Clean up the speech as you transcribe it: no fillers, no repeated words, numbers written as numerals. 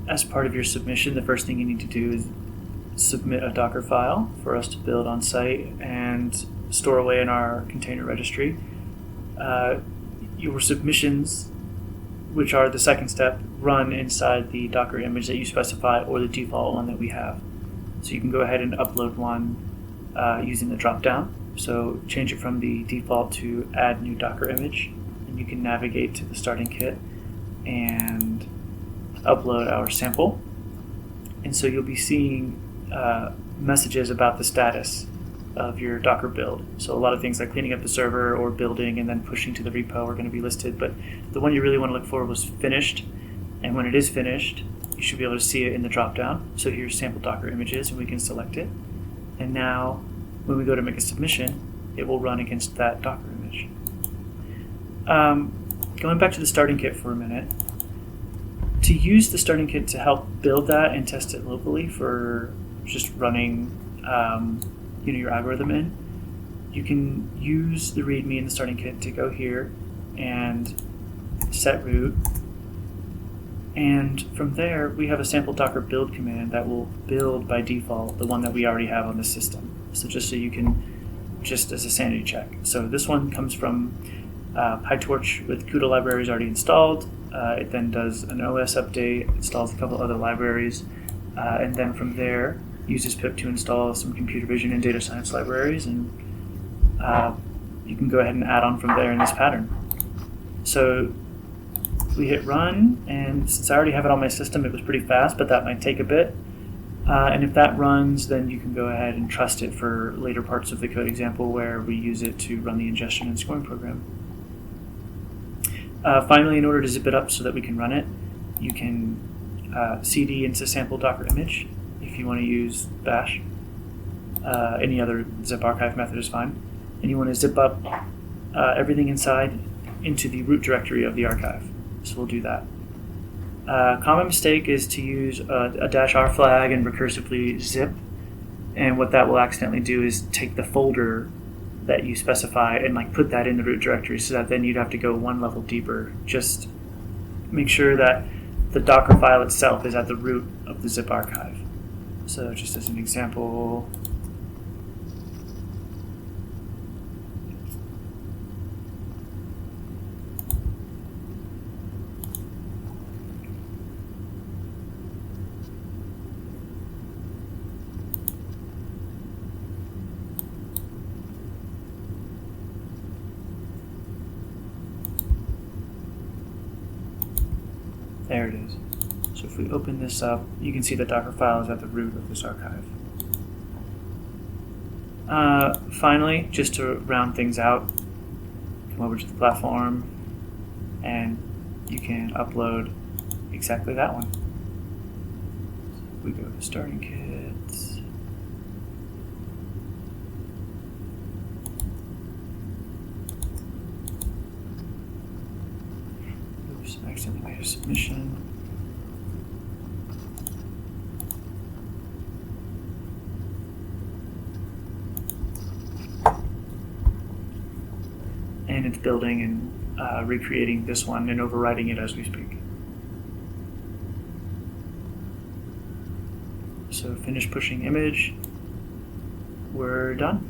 as part of your submission, the first thing you need to do is submit a Docker file for us to build on site and store away in our container registry. Your submissions, which are the second step, run inside the Docker image that you specify or the default one that we have. So you can go ahead and upload one using the dropdown. So change it from the default to add new Docker image, and you can navigate to the starting kit and upload our sample. And so you'll be seeing messages about the status of your Docker build. So a lot of things like cleaning up the server or building and then pushing to the repo are going to be listed, but the one you really want to look for was finished. And when it is finished, you should be able to see it in the dropdown. So here's sample Docker images, and we can select it. And now when we go to make a submission, it will run against that Docker image. Going back to the starting kit for a minute, to use the starting kit to help build that and test it locally for just running your algorithm in, you can use the README in the starting kit to go here and set root. And from there, we have a sample Docker build command that will build by default the one that we already have on the system. So just so you can, just as a sanity check. So this one comes from PyTorch with CUDA libraries already installed. It then does an OS update, installs a couple other libraries, and then from there uses pip to install some computer vision and data science libraries, and you can go ahead and add on from there in this pattern. So we hit run, and since I already have it on my system, it was pretty fast, but that might take a bit. And if that runs, then you can go ahead and trust it for later parts of the code example where we use it to run the ingestion and scoring program. Finally, in order to zip it up so that we can run it, you can cd into sample Docker image if you want to use bash. Any other zip archive method is fine. And you want to zip up everything inside into the root directory of the archive. So we'll do that. Common mistake is to use a -r flag and recursively zip. And what that will accidentally do is take the folder that you specify and put that in the root directory, so that then you'd have to go one level deeper. Just make sure that the Docker file itself is at the root of the zip archive. So just as an example, there it is. So if we open this up, you can see the Docker file is at the root of this archive. Finally, just to round things out, come over to the platform, and you can upload exactly that one. So we go to starting kits. Oops, I accidentally made a submission. And it's building and recreating this one and overwriting it as we speak. So finish pushing image. We're done.